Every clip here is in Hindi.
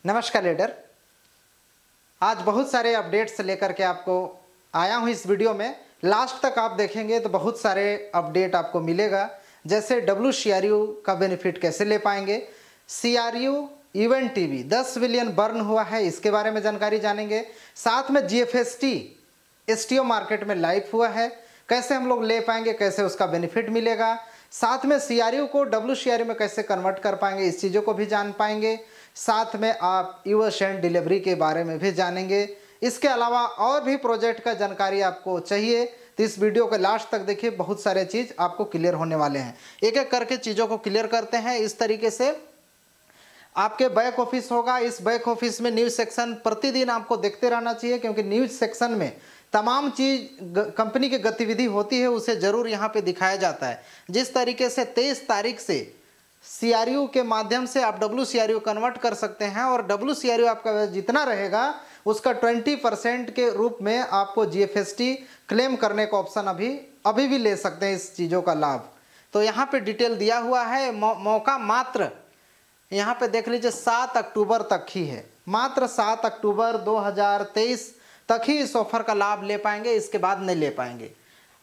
नमस्कार लीडर, आज बहुत सारे अपडेट्स लेकर के आपको आया हूं इस वीडियो में। लास्ट तक आप देखेंगे तो बहुत सारे अपडेट आपको मिलेगा, जैसे WCRU का बेनिफिट कैसे ले पाएंगे, CRU event TV 10 billion burn हुआ है, इसके बारे में जानकारी जानेंगे। साथ में GFST STO मार्केट में लाइव हुआ है, कैसे हम लोग ले पाएंगे, कैसे उसका बेनिफिट मिलेगा। साथ में CRU को WCRU में कैसे कन्वर्ट कर पाएंगे, इस चीज़ों को भी जान पाएंगे। साथ में आप US एंड डिलीवरी के बारे में भी जानेंगे। इसके अलावा और भी प्रोजेक्ट का जानकारी आपको चाहिए तो इस वीडियो के लास्ट तक देखिए, बहुत सारे चीज़ आपको क्लियर होने वाले हैं। एक एक करके चीज़ों को क्लियर करते हैं। इस तरीके से आपके बैक ऑफिस होगा, इस बैक ऑफिस में न्यूज़ सेक्शन प्रतिदिन आपको देखते रहना चाहिए, क्योंकि न्यूज़ सेक्शन में तमाम चीज़ कंपनी की गतिविधि होती है उसे ज़रूर यहाँ पे दिखाया जाता है। जिस तरीके से 23 तारीख से CRU के माध्यम से आप WCRU कन्वर्ट कर सकते हैं, और WCRU आपका जितना रहेगा उसका 20% के रूप में आपको GFST क्लेम करने का ऑप्शन अभी भी ले सकते हैं इस चीज़ों का लाभ। तो यहाँ पे डिटेल दिया हुआ है। मौका मात्र यहाँ पे देख लीजिए 7 अक्टूबर तक ही है, मात्र 7 अक्टूबर 2023 तक ही इस ऑफर का लाभ ले पाएंगे, इसके बाद नहीं ले पाएंगे।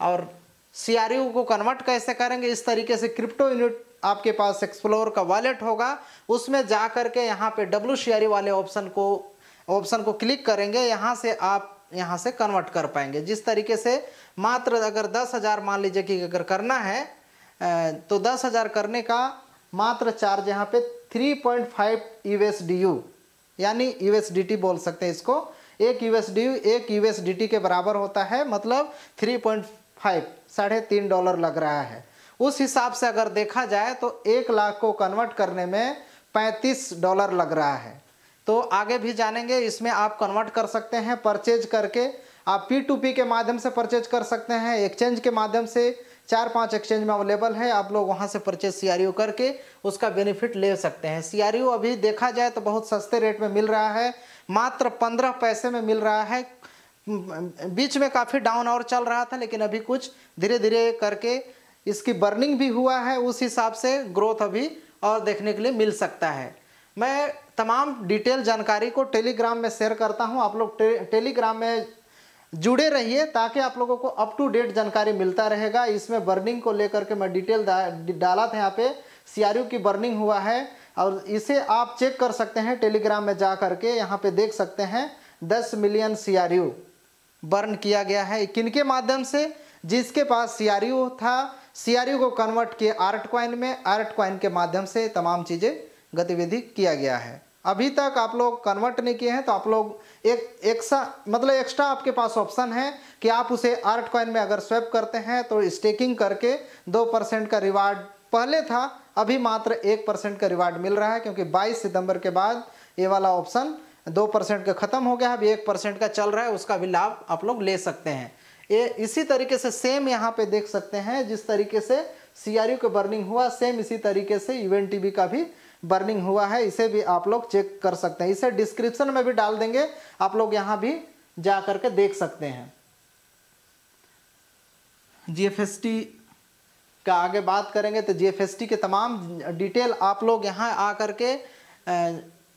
और CRU को कन्वर्ट कैसे करेंगे, इस तरीके से क्रिप्टो यूनिट आपके पास एक्सप्लोर का वॉलेट होगा, उसमें जा करके यहाँ पे WCRU वाले ऑप्शन को क्लिक करेंगे, यहाँ से आप यहाँ से कन्वर्ट कर पाएंगे। जिस तरीके से मात्र अगर 10,000 मान लीजिए कि अगर करना है तो 10,000 करने का मात्र चार्ज यहाँ पे 3.5 USDU यानी USDT बोल सकते हैं इसको। एक USDT के बराबर होता है, मतलब 3.5 $3.5 लग रहा है। उस हिसाब से अगर देखा जाए तो 1 लाख को कन्वर्ट करने में $35 लग रहा है। तो आगे भी जानेंगे। इसमें आप कन्वर्ट कर सकते हैं परचेज करके, आप P2P के माध्यम से परचेज कर सकते हैं, एक्सचेंज के माध्यम से 4-5 एक्सचेंज में अवेलेबल है, आप लोग वहां से परचेज CRU करके उसका बेनिफिट ले सकते हैं। CRU अभी देखा जाए तो बहुत सस्ते रेट में मिल रहा है, मात्र 15 पैसे में मिल रहा है। बीच में काफ़ी डाउन और चल रहा था, लेकिन अभी कुछ धीरे धीरे करके इसकी बर्निंग भी हुआ है, उस हिसाब से ग्रोथ अभी और देखने के लिए मिल सकता है। मैं तमाम डिटेल जानकारी को टेलीग्राम में शेयर करता हूं, आप लोग टेलीग्राम में जुड़े रहिए ताकि आप लोगों को अप टू डेट जानकारी मिलता रहेगा। इसमें बर्निंग को लेकर के मैं डिटेल डाला था, यहाँ पे CRU की बर्निंग हुआ है और इसे आप चेक कर सकते हैं टेलीग्राम में जा करके। यहाँ पे देख सकते हैं 10 मिलियन CRU बर्न किया गया है। किनके माध्यम से? जिसके पास CRU था, CRU को कन्वर्ट किए आर्ट कॉइन में, आर्ट कॉइन के माध्यम से तमाम चीज़ें गतिविधि किया गया है। अभी तक आप लोग कन्वर्ट नहीं किए हैं तो आप लोग एक्स्ट्रा आपके पास ऑप्शन है कि आप उसे आर्ट कॉइन में अगर स्वैप करते हैं तो स्टेकिंग करके 2% का रिवार्ड पहले था, अभी मात्र 1% का रिवार्ड मिल रहा है, क्योंकि 22 सितंबर के बाद ये वाला ऑप्शन 2% का ख़त्म हो गया, अभी 1% का चल रहा है, उसका भी लाभ आप लोग ले सकते हैं। ये इसी तरीके से सेम यहाँ पे देख सकते हैं, जिस तरीके से CRU का बर्निंग हुआ सेम इसी तरीके से इवेंट टीवी का भी बर्निंग हुआ है। इसे भी आप लोग चेक कर सकते हैं, इसे डिस्क्रिप्शन में भी डाल देंगे, आप लोग यहाँ भी जा करके देख सकते हैं। GFST का आगे बात करेंगे तो GFST के तमाम डिटेल आप लोग यहाँ आ करके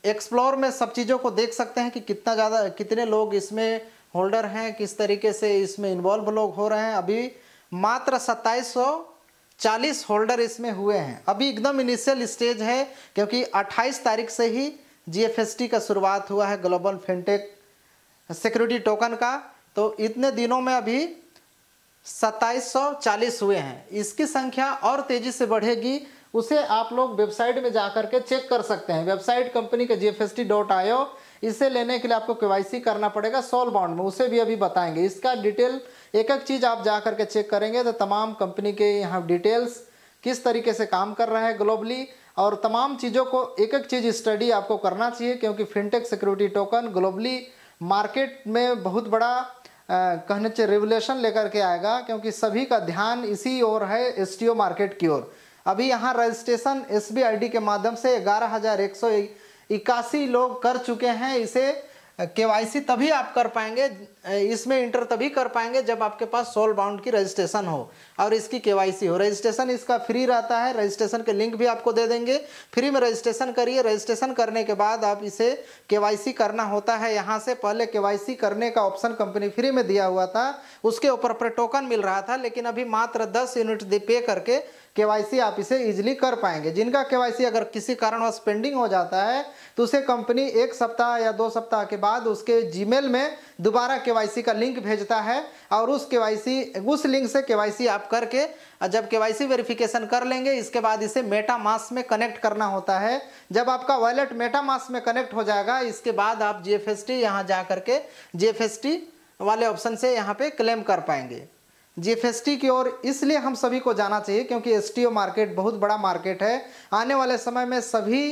एक्सप्लोर में सब चीज़ों को देख सकते हैं कि कितने लोग इसमें होल्डर हैं, किस तरीके से इसमें इन्वॉल्व लोग हो रहे हैं। अभी मात्र 2740 होल्डर इसमें हुए हैं, अभी एकदम इनिशियल स्टेज है, क्योंकि 28 तारीख से ही GFST का शुरुआत हुआ है, ग्लोबल फिनटेक सिक्योरिटी टोकन का। तो इतने दिनों में अभी 2740 हुए हैं, इसकी संख्या और तेज़ी से बढ़ेगी। उसे आप लोग वेबसाइट में जा कर के चेक कर सकते हैं, वेबसाइट कंपनी का GFST.io। इसे लेने के लिए आपको KYC करना पड़ेगा सोल बॉन्ड में, उसे भी अभी बताएंगे। इसका डिटेल एक एक चीज़ आप जा करके चेक करेंगे तो तमाम कंपनी के यहाँ डिटेल्स किस तरीके से काम कर रहा है ग्लोबली, और तमाम चीज़ों को एक एक चीज़ स्टडी आपको करना चाहिए, क्योंकि fintech security token globally market में बहुत बड़ा कहने चाहिए रेवोल्यूशन लेकर के आएगा, क्योंकि सभी का ध्यान इसी ओर है, STO मार्केट की ओर। अभी यहाँ रजिस्ट्रेशन SBID के माध्यम से 11,181 लोग कर चुके हैं। इसे केवाईसी तभी आप कर पाएंगे, इसमें इंटर तभी कर पाएंगे जब आपके पास सोल बाउंड की रजिस्ट्रेशन हो और इसकी केवाईसी हो। रजिस्ट्रेशन इसका फ्री रहता है, रजिस्ट्रेशन के लिंक भी आपको दे देंगे। फ्री में रजिस्ट्रेशन करिए, रजिस्ट्रेशन करने के बाद आप इसे केवाईसी करना होता है। यहाँ से पहले केवाईसी करने का ऑप्शन कंपनी फ्री में दिया हुआ था, उसके ऊपर पर टोकन मिल रहा था, लेकिन अभी मात्र 10 यूनिट पे करके केवाईसी आप इसे इजीली कर पाएंगे। जिनका केवाईसी अगर किसी कारणवश पेंडिंग हो जाता है तो उसे कंपनी 1 सप्ताह या 2 सप्ताह के बाद उसके जीमेल में दोबारा केवाईसी का लिंक भेजता है और उस लिंक से केवाईसी आप करके जब केवाईसी वेरिफिकेशन कर लेंगे, इसके बाद इसे मेटामास्क में कनेक्ट करना होता है। जब आपका वॉलेट मेटामास्क में कनेक्ट हो जाएगा, इसके बाद आप जीएफएसटी यहाँ जा करके जीएफएसटी वाले ऑप्शन से यहाँ पे क्लेम कर पाएंगे। जीएफएसटी की ओर इसलिए हम सभी को जाना चाहिए क्योंकि एसटीओ मार्केट बहुत बड़ा मार्केट है। आने वाले समय में सभी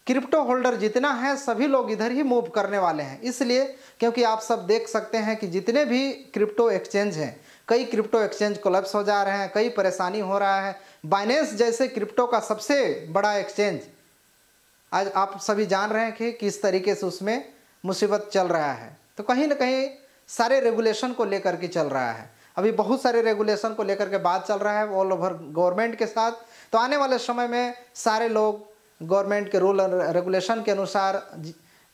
क्रिप्टो होल्डर जितना है सभी लोग इधर ही मूव करने वाले हैं, इसलिए क्योंकि आप सब देख सकते हैं कि जितने भी क्रिप्टो एक्सचेंज हैं, कई क्रिप्टो एक्सचेंज कोलैप्स हो जा रहे हैं, कई परेशानी हो रहा है। बाइनेंस जैसे क्रिप्टो का सबसे बड़ा एक्सचेंज आज आप सभी जान रहे हैं कि किस तरीके से उसमें मुसीबत चल रहा है। तो कहीं ना कहीं सारे रेगुलेशन को लेकर के चल रहा है। अभी बहुत सारे रेगुलेशन को लेकर के बात चल रहा है ऑल ओवर गवर्नमेंट के साथ। तो आने वाले समय में सारे लोग गवर्नमेंट के रूल रेगुलेशन के अनुसार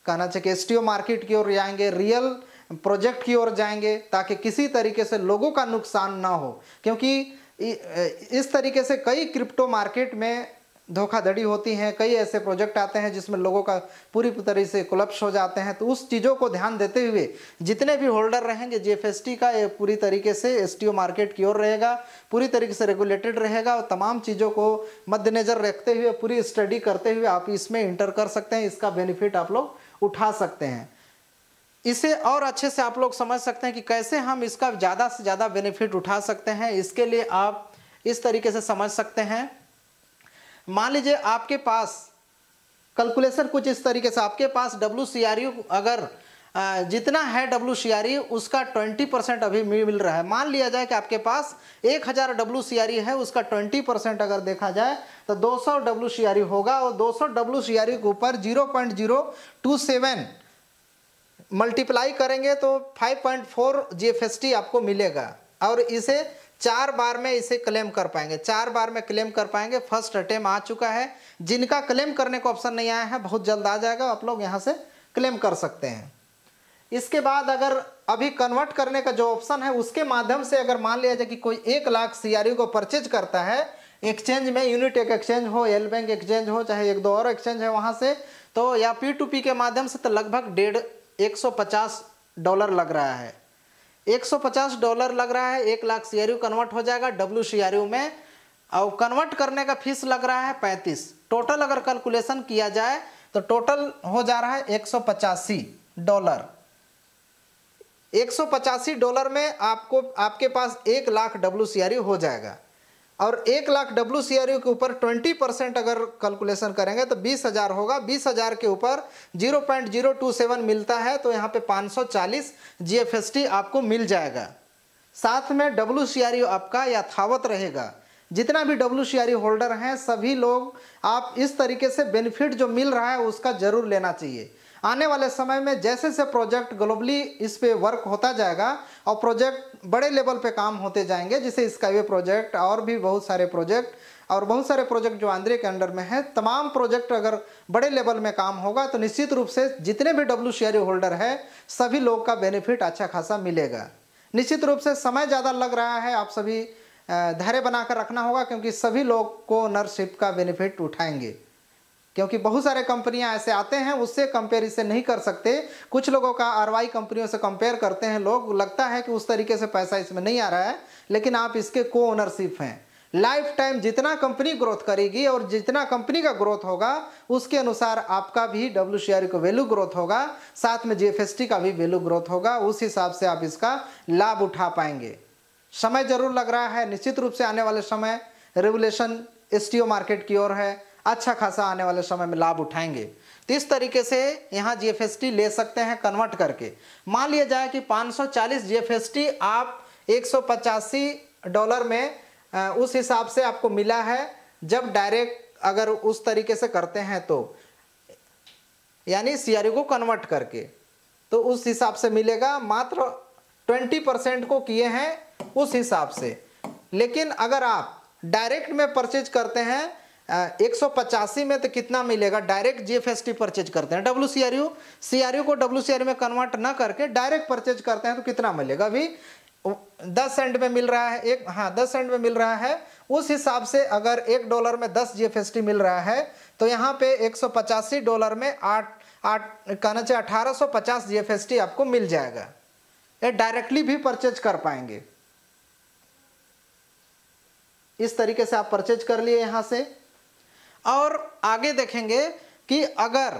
कहना चाहिए कि एसटीओ मार्केट की ओर जाएंगे, रियल प्रोजेक्ट की ओर जाएंगे, ताकि किसी तरीके से लोगों का नुकसान ना हो। क्योंकि इस तरीके से कई क्रिप्टो मार्केट में धोखाधड़ी होती हैं, कई ऐसे प्रोजेक्ट आते हैं जिसमें लोगों का पूरी तरह से कोलैप्स हो जाते हैं। तो उस चीज़ों को ध्यान देते हुए जितने भी होल्डर रहेंगे जीएफएसटी का, ये पूरी तरीके से एसटीओ मार्केट की ओर रहेगा, पूरी तरीके से रेगुलेटेड रहेगा और तमाम चीज़ों को मद्देनज़र रखते हुए पूरी स्टडी करते हुए आप इसमें इंटर कर सकते हैं। इसका बेनिफिट आप लोग उठा सकते हैं। इसे और अच्छे से आप लोग समझ सकते हैं कि कैसे हम इसका ज़्यादा से ज़्यादा बेनिफिट उठा सकते हैं। इसके लिए आप इस तरीके से समझ सकते हैं। मान लीजिए आपके पास कैलकुलेशन कुछ इस तरीके से, आपके पास WCRU अगर जितना है WCRU उसका 20% अभी मिल रहा है। मान लिया जाए कि आपके पास 1000 WCRU है, उसका 20% अगर देखा जाए तो 200 WCRU होगा और 200 WCRU के ऊपर 0.027 मल्टीप्लाई करेंगे तो 5.4 जीएफएसटी आपको मिलेगा और इसे 4 बार में इसे क्लेम कर पाएंगे। 4 बार में क्लेम कर पाएंगे। फर्स्ट अटेम्प्ट आ चुका है। जिनका क्लेम करने का ऑप्शन नहीं आया है बहुत जल्द आ जाएगा, आप लोग यहाँ से क्लेम कर सकते हैं। इसके बाद अगर अभी कन्वर्ट करने का जो ऑप्शन है उसके माध्यम से अगर मान लिया जाए कि कोई 1 लाख CRU को परचेज करता है एक्सचेंज में, यूनिट एक एक्सचेंज हो, एल बैंक एक्सचेंज हो, चाहे 1-2 और एक्सचेंज है वहाँ से, तो या P2P के माध्यम से, तो लगभग $150 लग रहा है। $150 लग रहा है। 1 लाख CRU कन्वर्ट हो जाएगा WCRU में और कन्वर्ट करने का फीस लग रहा है 35। टोटल अगर कैलकुलेशन किया जाए तो टोटल हो जा रहा है $185। $185 में आपके पास 1 लाख WCRU हो जाएगा और 1 लाख WCRU के ऊपर 20% अगर कैलकुलेशन करेंगे तो 20,000 होगा। 20,000 के ऊपर 0.027 मिलता है तो यहाँ पे 540 जीएफएसटी आपको मिल जाएगा। साथ में WCRU आपका यथावत रहेगा। जितना भी WCRU होल्डर हैं सभी लोग आप इस तरीके से बेनिफिट जो मिल रहा है उसका जरूर लेना चाहिए। आने वाले समय में जैसे जैसे प्रोजेक्ट ग्लोबली इस पे वर्क होता जाएगा और प्रोजेक्ट बड़े लेवल पे काम होते जाएंगे, जैसे स्काईवे प्रोजेक्ट और भी बहुत सारे प्रोजेक्ट जो आंध्र के अंडर में है, तमाम प्रोजेक्ट अगर बड़े लेवल में काम होगा तो निश्चित रूप से जितने भी WCRU होल्डर है सभी लोग का बेनिफिट अच्छा खासा मिलेगा। निश्चित रूप से समय ज़्यादा लग रहा है, आप सभी धैर्य बनाकर रखना होगा क्योंकि सभी लोग को ओनरशिप का बेनिफिट उठाएंगे। क्योंकि बहुत सारे कंपनियां ऐसे आते हैं उससे कंपेरिजन नहीं कर सकते। कुछ लोगों का RY कंपनियों से कंपेयर करते हैं लोग, लगता है कि उस तरीके से पैसा इसमें नहीं आ रहा है, लेकिन आप इसके को ओनरशिप हैं। लाइफ टाइम जितना कंपनी ग्रोथ करेगी और जितना कंपनी का ग्रोथ होगा उसके अनुसार आपका भी WCRU का वैल्यू ग्रोथ होगा, साथ में GFST का भी वैल्यू ग्रोथ होगा। उस हिसाब से आप इसका लाभ उठा पाएंगे। समय जरूर लग रहा है, निश्चित रूप से आने वाले समय रेगुलेशन STO मार्केट की ओर है, अच्छा खासा आने वाले समय में लाभ उठाएंगे। तो इस तरीके से यहाँ GFST ले सकते हैं कन्वर्ट करके। मान लिया जाए कि 540 GFST आप $185 में उस हिसाब से आपको मिला है जब डायरेक्ट अगर उस तरीके से करते हैं तो, यानी CRU को कन्वर्ट करके। तो उस हिसाब से मिलेगा। मात्र 20% को किए हैं उस हिसाब से। लेकिन अगर आप डायरेक्ट में परचेज करते हैं 185 में, तो कितना मिलेगा? डायरेक्ट जीएफएसटी परचेज करते हैं, सीआरयू को डब्ल्यूसीआरयू में कन्वर्ट ना करके डायरेक्ट परचेज करते हैं, तो कितना मिलेगा? अभी 10 सेंट में मिल रहा है, 10 सेंट में मिल रहा है। उस हिसाब से अगर $1 में 10 जीएफएसटी मिल रहा है, तो यहाँ पे $185 में 1850 जीएफएसटी आपको मिल जाएगा। ये डायरेक्टली भी परचेज कर पाएंगे। इस तरीके से आप परचेज कर लिए यहाँ से। और आगे देखेंगे कि अगर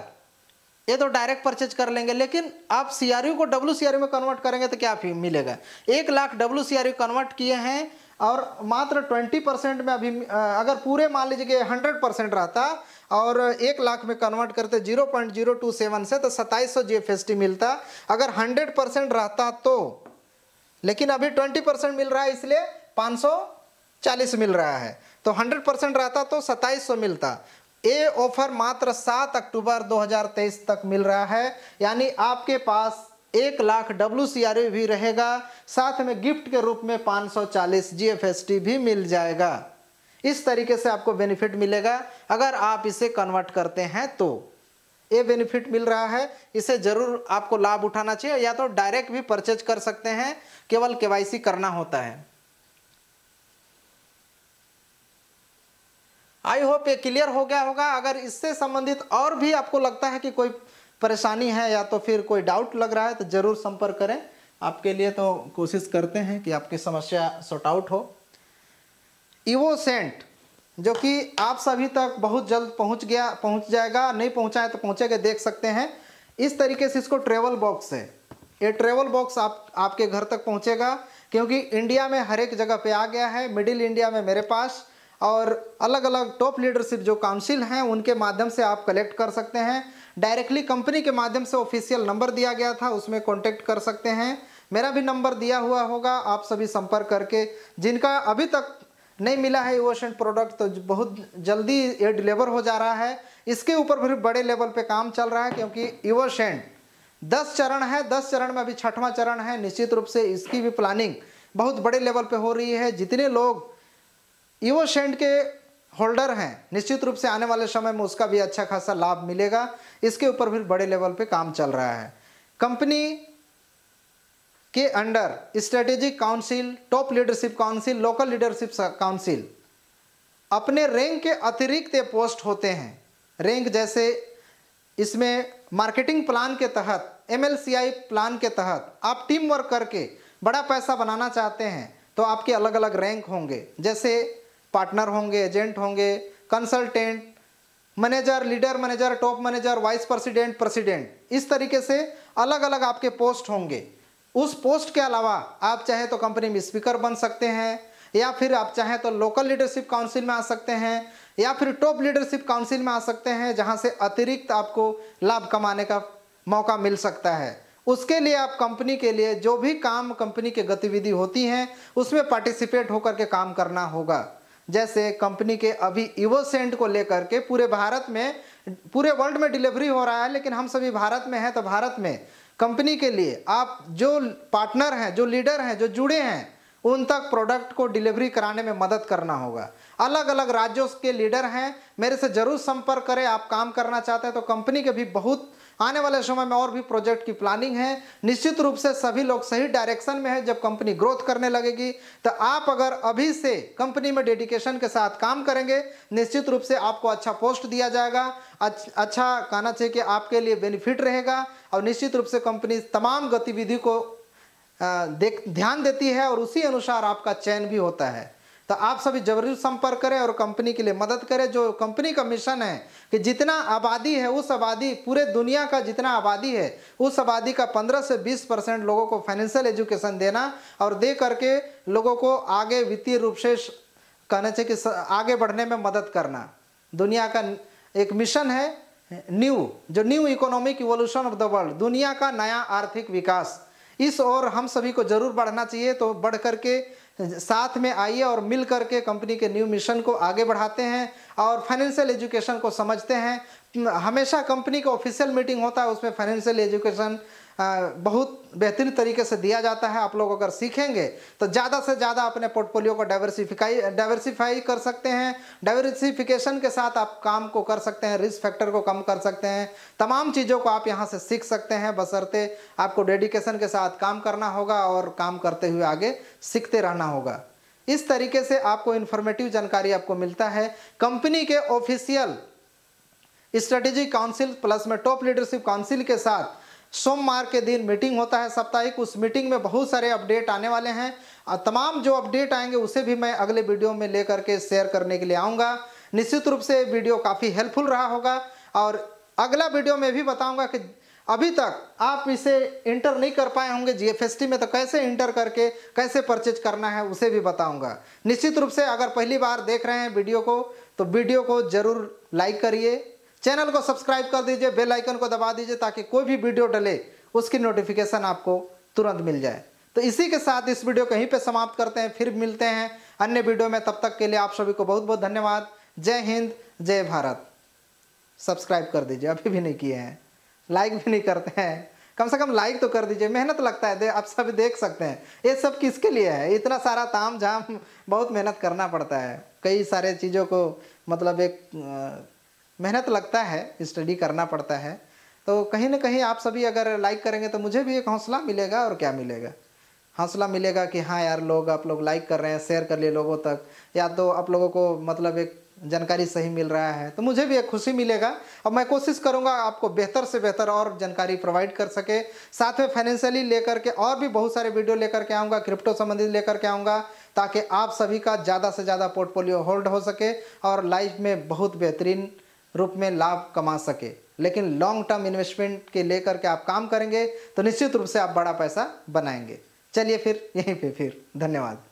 ये तो डायरेक्ट परचेज कर लेंगे, लेकिन आप सीआरयू को डब्ल्यूसीआरयू में कन्वर्ट करेंगे तो क्या मिलेगा? 1 लाख डब्ल्यूसीआरयू कन्वर्ट किए हैं और मात्र 20% में अभी, अगर पूरे मान लीजिए 100% रहता और 1 लाख में कन्वर्ट करते 0.027 से, तो 2700 जीएफएसटी मिलता अगर 100% रहता तो। लेकिन अभी 20% मिल रहा है, इसलिए 540 मिल रहा है। तो 100% रहता तो 2700 मिलता। ये ऑफर मात्र 7 अक्टूबर 2023 तक मिल रहा है, यानी आपके पास 1 लाख डब्ल्यूसीआरयू भी रहेगा, साथ में गिफ्ट के रूप में 540 जीएफएसटी भी मिल जाएगा। इस तरीके से आपको बेनिफिट मिलेगा अगर आप इसे कन्वर्ट करते हैं तो। ये बेनिफिट मिल रहा है, इसे जरूर आपको लाभ उठाना चाहिए। या तो डायरेक्ट भी परचेज कर सकते हैं, केवल केवाईसी करना होता है। आई होप ये क्लियर हो गया होगा। अगर इससे संबंधित और भी आपको लगता है कि कोई परेशानी है या तो फिर कोई डाउट लग रहा है, तो जरूर संपर्क करें। आपके लिए तो कोशिश करते हैं कि आपकी समस्या सॉर्ट आउट हो। इवोसेंट, जो कि आप सभी तक बहुत जल्द पहुंच जाएगा, नहीं पहुंचा है तो पहुंचेगा, देख सकते हैं। इस तरीके से इसको ट्रेवल बॉक्स है, ये ट्रेवल बॉक्स आपके घर तक पहुंचेगा, क्योंकि इंडिया में हर एक जगह पे आ गया है। मिडिल इंडिया में मेरे पास, और अलग अलग टॉप लीडरशिप जो काउंसिल हैं उनके माध्यम से आप कलेक्ट कर सकते हैं। डायरेक्टली कंपनी के माध्यम से ऑफिशियल नंबर दिया गया था, उसमें कांटेक्ट कर सकते हैं। मेरा भी नंबर दिया हुआ होगा, आप सभी संपर्क करके, जिनका अभी तक नहीं मिला है इवोसेंट प्रोडक्ट, तो बहुत जल्दी ये डिलीवर हो जा रहा है। इसके ऊपर भी बड़े लेवल पे काम चल रहा है, क्योंकि इवोसेंट 10 चरण है, 10 चरण में अभी 6वां चरण है। निश्चित रूप से इसकी भी प्लानिंग बहुत बड़े लेवल पे हो रही है। जितने लोग इवोसेंट के होल्डर हैं, निश्चित रूप से आने वाले समय में उसका भी अच्छा खासा लाभ मिलेगा। इसके ऊपर भी बड़े लेवल पे काम चल रहा है। कंपनी के under strategic council, top leadership council, local leadership council, अपने रैंक के अतिरिक्त पोस्ट होते हैं। रैंक जैसे इसमें मार्केटिंग प्लान के तहत, MLCI प्लान के तहत आप टीम वर्क करके बड़ा पैसा बनाना चाहते हैं, तो आपके अलग अलग रैंक होंगे। जैसे पार्टनर होंगे, एजेंट होंगे, consultant, manager, leader manager, top manager, vice president, president, इस तरीके से अलग अलग आपके पोस्ट होंगे। उस पोस्ट के अलावा आप चाहे तो कंपनी में स्पीकर बन सकते हैं, या फिर आप चाहें तो लोकल लीडरशिप काउंसिल में आ सकते हैं, या फिर टॉप लीडरशिप काउंसिल में आ सकते हैं, जहां से अतिरिक्त आपको लाभ कमाने का मौका मिल सकता है। उसके लिए आप कंपनी के लिए जो भी काम, कंपनी की गतिविधि होती हैं, उसमें पार्टिसिपेट होकर के काम करना होगा। जैसे कंपनी के अभी इवोसेंट को लेकर के पूरे भारत में, पूरे वर्ल्ड में डिलीवरी हो रहा है, लेकिन हम सभी भारत में हैं, तो भारत में कंपनी के लिए आप जो पार्टनर हैं, जो लीडर हैं, जो जुड़े हैं, उन तक प्रोडक्ट को डिलीवरी कराने में मदद करना होगा। अलग अलग राज्यों के लीडर हैं, मेरे से जरूर संपर्क करें। आप काम करना चाहते हैं तो कंपनी के भी बहुत आने वाले समय में और भी प्रोजेक्ट की प्लानिंग है। निश्चित रूप से सभी लोग सही डायरेक्शन में है। जब कंपनी ग्रोथ करने लगेगी, तो आप अगर अभी से कंपनी में डेडिकेशन के साथ काम करेंगे, निश्चित रूप से आपको अच्छा पोस्ट दिया जाएगा। अच्छा कहना चाहिए कि आपके लिए बेनिफिट रहेगा, और निश्चित रूप से कंपनी तमाम गतिविधि को ध्यान देती है, और उसी अनुसार आपका चयन भी होता है। तो आप सभी जरूर संपर्क करें और कंपनी के लिए मदद करें। जो कंपनी का मिशन है कि जितना आबादी है, उस आबादी, पूरे दुनिया का जितना आबादी है, उस आबादी का 15 से 20% लोगों को फाइनेंशियल एजुकेशन देना, और दे करके लोगों को आगे वित्तीय रूप से कहना चाहिए कि आगे बढ़ने में मदद करना। दुनिया का एक मिशन है new economic evolution of the world, दुनिया का नया आर्थिक विकास। इस ओर हम सभी को जरूर बढ़ना चाहिए। तो बढ़ करके साथ में आइए और मिल करके कंपनी के न्यू मिशन को आगे बढ़ाते हैं और फाइनेंशियल एजुकेशन को समझते हैं। हमेशा कंपनी का ऑफिशियल मीटिंग होता है, उसमें फाइनेंशियल एजुकेशन बहुत बेहतरीन तरीके से दिया जाता है। आप लोग अगर सीखेंगे तो ज़्यादा से ज़्यादा अपने पोर्टफोलियो को डाइवर्सिफाई कर सकते हैं। डाइवर्सिफिकेशन के साथ आप काम को कर सकते हैं, रिस्क फैक्टर को कम कर सकते हैं, तमाम चीज़ों को आप यहाँ से सीख सकते हैं। बशर्ते आपको डेडिकेशन के साथ काम करना होगा और काम करते हुए आगे सीखते रहना होगा। इस तरीके से आपको इन्फॉर्मेटिव जानकारी आपको मिलता है। कंपनी के ऑफिशियल स्ट्रेटेजिक काउंसिल प्लस में टॉप लीडरशिप काउंसिल के साथ सोमवार के दिन मीटिंग होता है साप्ताहिक। उस मीटिंग में बहुत सारे अपडेट आने वाले हैं और तमाम जो अपडेट आएंगे उसे भी मैं अगले वीडियो में लेकर के शेयर करने के लिए आऊँगा। निश्चित रूप से वीडियो काफ़ी हेल्पफुल रहा होगा और अगला वीडियो में भी बताऊँगा कि अभी तक आप इसे इंटर नहीं कर पाए होंगे GFST में, तो कैसे इंटर करके कैसे परचेज करना है उसे भी बताऊंगा। निश्चित रूप से अगर पहली बार देख रहे हैं वीडियो को तो वीडियो को ज़रूर लाइक करिए, चैनल को सब्सक्राइब कर दीजिए, बेल आइकन को दबा दीजिए ताकि कोई भी वीडियो डले उसकी नोटिफिकेशन आपको तुरंत मिल जाए। तो इसी के साथ इस वीडियो कहीं पर समाप्त करते हैं, फिर मिलते हैं अन्य वीडियो में। तब तक के लिए आप सभी को बहुत बहुत धन्यवाद। जय हिंद, जय भारत। सब्सक्राइब कर दीजिए, अभी भी नहीं किए हैं, लाइक भी नहीं करते हैं, कम से कम लाइक तो कर दीजिए। मेहनत लगता है, आप सब देख सकते हैं ये सब किसके लिए है। इतना सारा ताम झाम बहुत मेहनत करना पड़ता है, कई सारे चीज़ों को मतलब एक मेहनत लगता है, स्टडी करना पड़ता है। तो कहीं ना कहीं आप सभी अगर लाइक करेंगे तो मुझे भी एक हौसला मिलेगा। और क्या मिलेगा, हौसला मिलेगा कि हाँ यार आप लोग लाइक कर रहे हैं, शेयर कर लिए लोगों तक, या तो आप लोगों को मतलब एक जानकारी सही मिल रहा है तो मुझे भी एक खुशी मिलेगा। और मैं कोशिश करूंगा आपको बेहतर से बेहतर और जानकारी प्रोवाइड कर सके। साथ में फाइनेंशियली लेकर के और भी बहुत सारे वीडियो लेकर के आऊँगा, क्रिप्टो संबंधित लेकर के आऊँगा, ताकि आप सभी का ज़्यादा से ज़्यादा पोर्टफोलियो होल्ड हो सके और लाइफ में बहुत बेहतरीन रूप में लाभ कमा सके। लेकिन लॉन्ग टर्म इन्वेस्टमेंट के लेकर के आप काम करेंगे तो निश्चित रूप से आप बड़ा पैसा बनाएंगे। चलिए फिर यहीं पे फिर धन्यवाद।